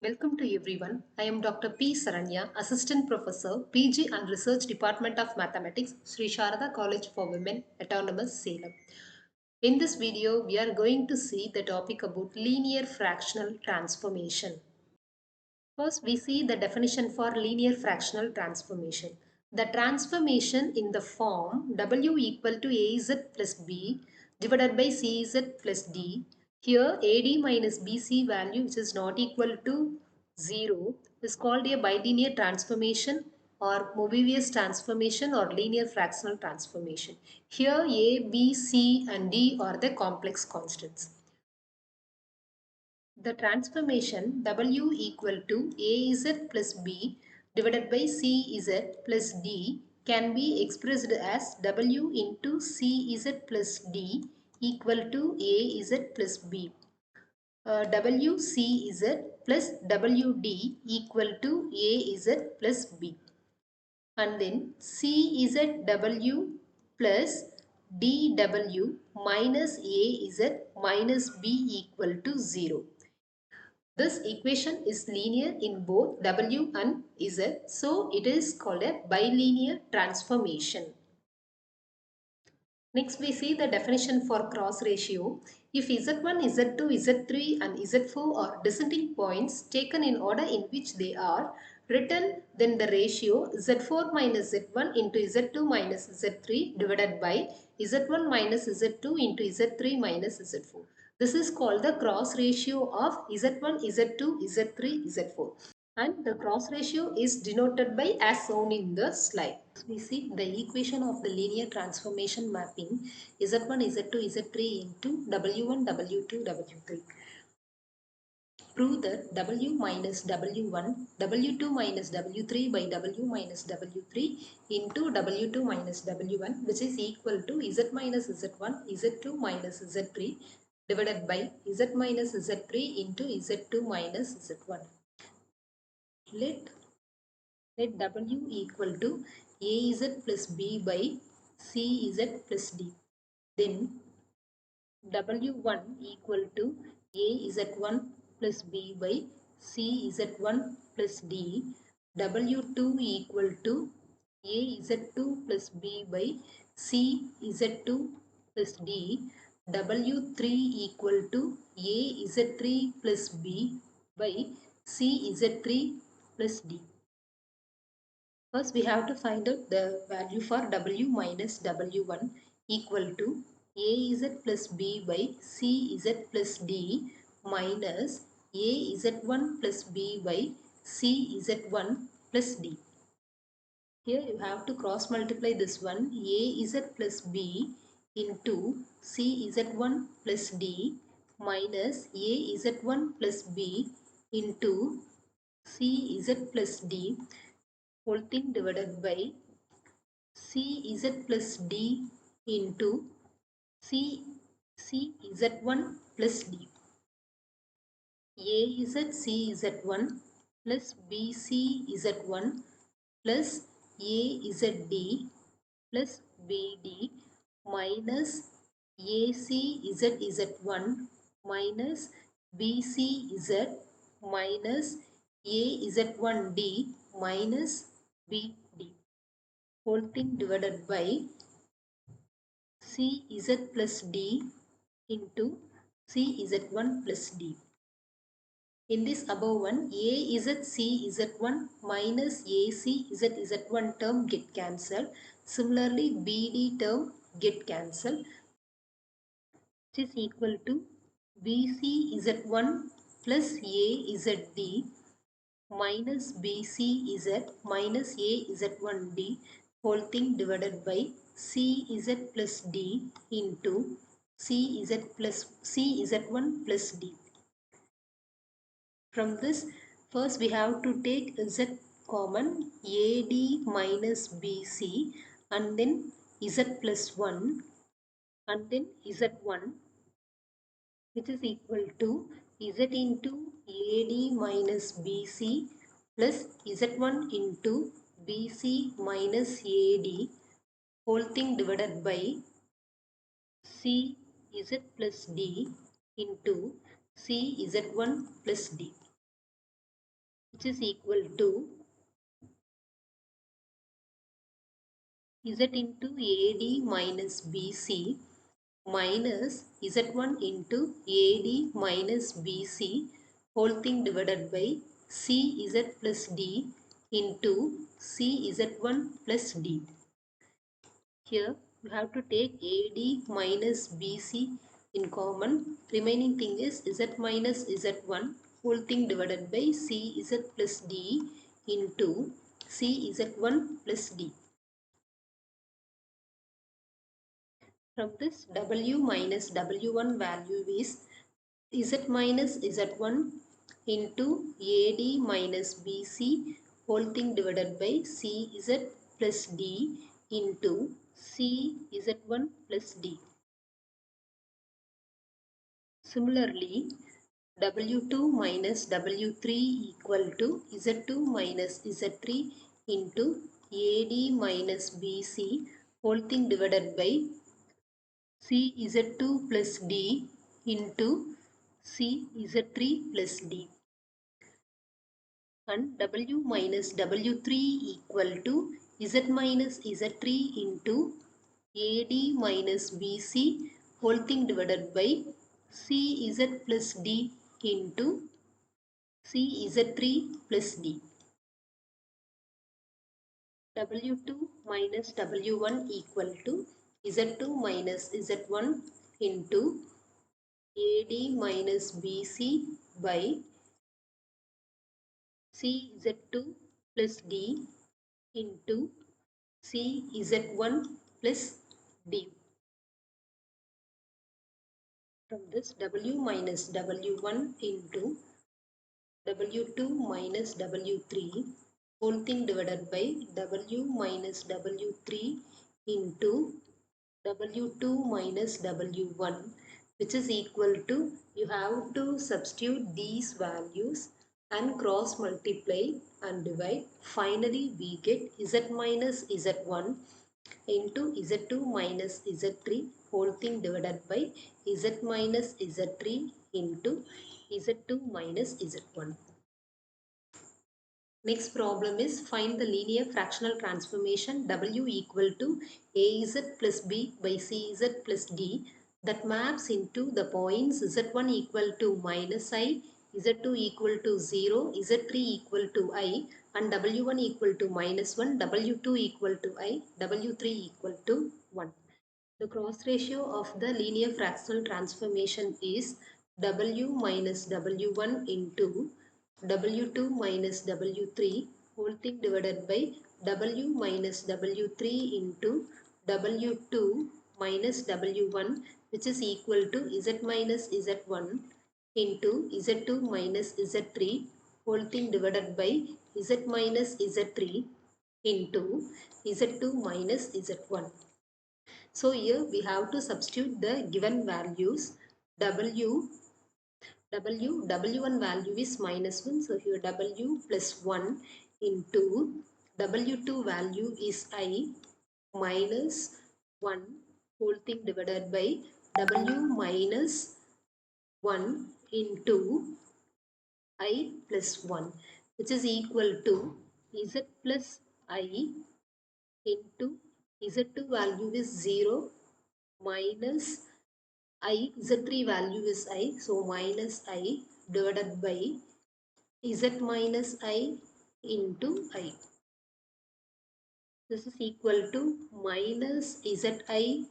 Welcome to everyone. I am Dr. P. Saranya, Assistant Professor, PG and Research Department of Mathematics, Sri Sharada College for Women, Autonomous, Salem. In this video, we are going to see the topic about linear fractional transformation. First, we see the definition for linear fractional transformation. The transformation in the form W equal to AZ plus B divided by CZ plus D. Here AD minus BC value which is not equal to 0 is called a bilinear transformation or Mobius transformation or linear fractional transformation. Here A, B, C and D are the complex constants. The transformation W equal to AZ plus B divided by CZ plus D can be expressed as W into CZ plus D equal to AZ plus B. WCZ plus WD equal to AZ plus B. And then CZW plus DW minus AZ minus B equal to 0. This equation is linear in both W and Z, so it is called a bilinear transformation. Next we see the definition for cross ratio. If Z1, Z2, Z3 and Z4 are descending points taken in order in which they are written, then the ratio Z4 minus Z1 into Z2 minus Z3 divided by Z1 minus Z2 into Z3 minus Z4. This is called the cross ratio of Z1, Z2, Z3, Z4. And the cross ratio is denoted by as shown in the slide. We see the equation of the linear transformation mapping Z1, Z2, Z3 into W1, W2, W3. Prove that W minus W1, W2 minus W3 by W minus W3 into W2 minus W1 which is equal to Z minus Z1, Z2 minus Z3 divided by Z minus Z3 into Z2 minus Z1. Let W equal to AZ plus B by CZ plus D. Then W1 equal to AZ1 plus B by CZ1 plus D. W2 equal to AZ2 plus B by CZ2 plus D. W3 equal to AZ3 plus B by CZ3 plus D. First, we have to find out the value for W minus W1 equal to AZ plus B by CZ plus D minus AZ1 plus B by CZ1 plus D. Here you have to cross multiply this one AZ plus B into CZ1 plus D minus AZ1 plus B into CZ plus D whole thing divided by CZ plus D into CZ1 plus D. AZCZ1 plus BCZ1 plus AZD plus BD minus ACZZ1 minus BCZ minus AZ1D minus BD whole thing divided by CZ plus D into CZ1 plus D. In this above one, AZCZ1 minus ACZZ1 term get cancelled. Similarly, BD term get cancelled, which is equal to BCZ1 plus AZD minus BCZ minus AZ1D whole thing divided by CZ plus D into CZ1 plus D. From this, first we have to take Z common AD minus BC and then Z plus 1 and then Z1 which is equal to Z into AD minus BC plus Z1 into BC minus AD whole thing divided by CZ plus D into CZ1 plus D. which is equal to z into AD minus BC minus z1 into AD minus BC whole thing divided by cz plus d into cz1 plus d. Here you have to take AD minus BC in common. Remaining thing is z minus z1 whole thing divided by cz plus d into cz1 plus d. From this w minus w1 value is z minus z1 into AD minus BC whole thing divided by cz plus d into cz1 plus d. Similarly, W2 minus W3 equal to Z2 minus Z3 into AD minus BC whole thing divided by CZ2 plus D into CZ3 plus D. And W minus W3 equal to Z minus Z3 into AD minus BC whole thing divided by CZ plus D into CZ3 plus D. W2 minus W1 equal to Z2 minus Z1 into AD minus BC by CZ2 plus D into CZ1 plus D. From this W minus W1 into W2 minus W3 whole thing divided by W minus W3 into W2 minus W1, which is equal to, you have to substitute these values and cross multiply and divide. Finally we get Z minus Z1 into Z2 minus Z3 whole thing divided by Z minus Z3 into Z2 minus Z1. Next problem is find the linear fractional transformation W equal to AZ plus B by CZ plus D that maps into the points Z1 equal to minus I, Z2 equal to 0, Z3 equal to I and W1 equal to minus 1, W2 equal to I, W3 equal to 1. The cross ratio of the linear fractional transformation is W minus W1 into W2 minus W3 whole thing divided by W minus W3 into W2 minus W1, which is equal to Z minus Z1 into Z2 minus Z3 whole thing divided by Z minus Z3 into Z2 minus Z1. So here we have to substitute the given values. W1 value is minus 1. So here W plus 1 into W2 value is I minus 1 whole thing divided by W minus 1 into I plus 1, which is equal to Z plus I into Z2 value is 0 minus I, Z3 value is I, so minus I divided by Z minus I into I. This is equal to minus ZI,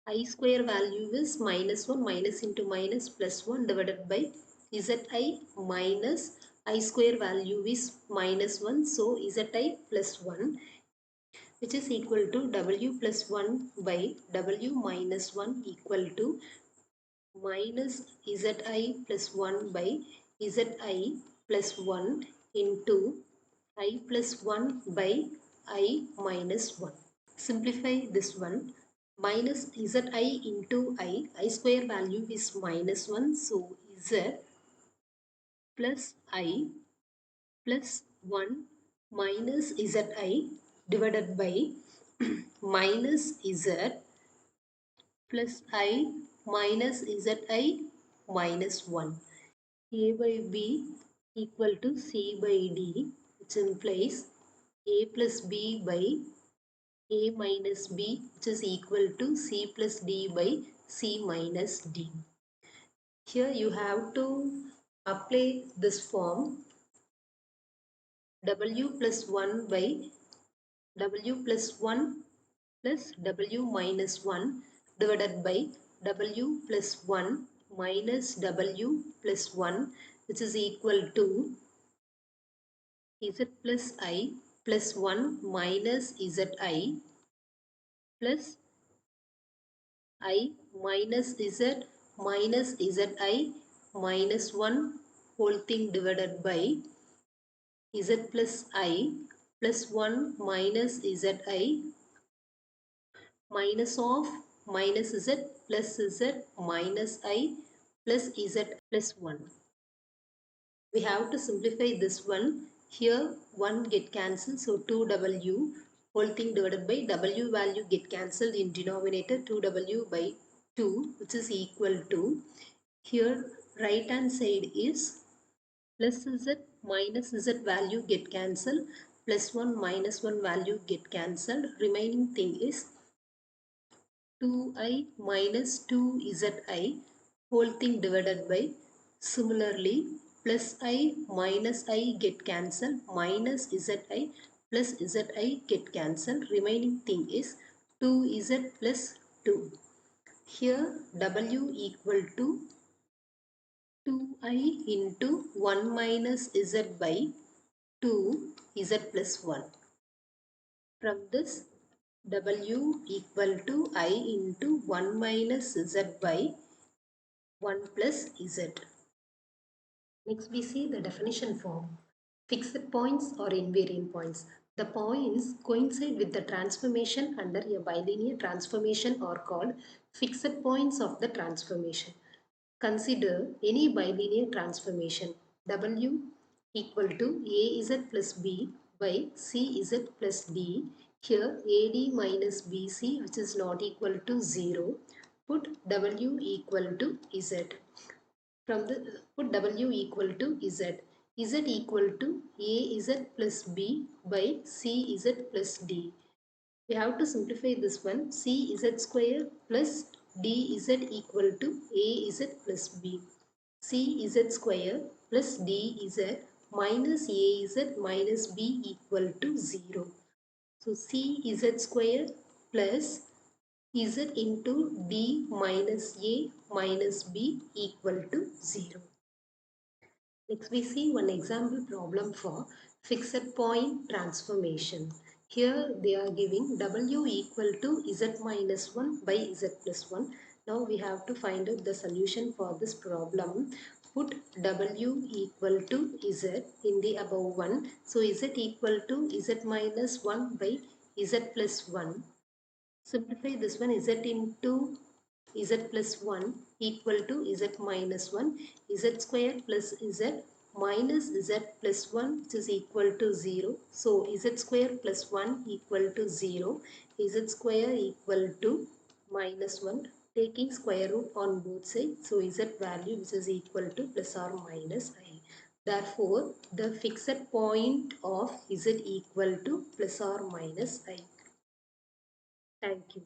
I square value is minus 1, minus into minus plus 1 divided by ZI minus I square value is minus 1, so ZI plus 1, which is equal to W plus 1 by W minus 1 equal to minus Zi plus 1 by Zi plus 1 into I plus 1 by I minus 1. Simplify this one. Minus Zi into I square value is minus 1. So Z plus I plus 1 minus Zi divided by minus Z plus I minus Zi minus 1. A by B equal to c by d, which implies a plus b by a minus b, which is equal to c plus d by c minus d. Here you have to apply this form w plus 1 by w plus 1 plus w minus 1 divided by w plus 1 minus w plus 1, which is equal to z plus I plus 1 minus zi plus I minus z minus zi minus 1 whole thing divided by z plus I plus 1 minus zi minus of minus z plus z minus I plus z plus 1. We have to simplify this one. Here 1 get cancelled, so 2w whole thing divided by w value get cancelled in denominator, 2w by 2, which is equal to, here right hand side is plus z minus z value get cancelled, plus 1 minus 1 value get cancelled, remaining thing is 2i minus 2zi whole thing divided by, similarly plus I minus I get cancelled, minus zi plus zi get cancelled, remaining thing is 2z plus 2. Here w equal to 2i into 1 minus z by 2z plus 1. From this, w equal to I into 1 minus z by 1 plus z. Next we see the definition form. Fixed points or invariant points. The points coincide with the transformation under a bilinear transformation are called fixed points of the transformation. Consider any bilinear transformation. W equal to az plus b by cz plus d. Here AD minus BC, which is not equal to 0. Put W equal to Z. From the put W equal to Z. Z equal to AZ plus B by CZ plus D. We have to simplify this one. CZ square plus DZ equal to AZ plus B. CZ square plus DZ minus AZ minus B equal to 0. So CZ square plus Z into D minus A minus B equal to 0. Next we see one example problem for fixed point transformation. Here they are giving W equal to Z minus 1 by Z plus 1. Now we have to find out the solution for this problem. Put W equal to Z in the above one. So Z equal to Z minus 1 by Z plus 1. Simplify this one, z into z plus 1 equal to z minus 1, z square plus z minus z plus 1, which is equal to 0. So z square plus 1 equal to 0, z square equal to minus 1, taking square root on both sides. So z value which is equal to plus or minus I. Therefore, the fixed point of z equal to plus or minus I. Thank you.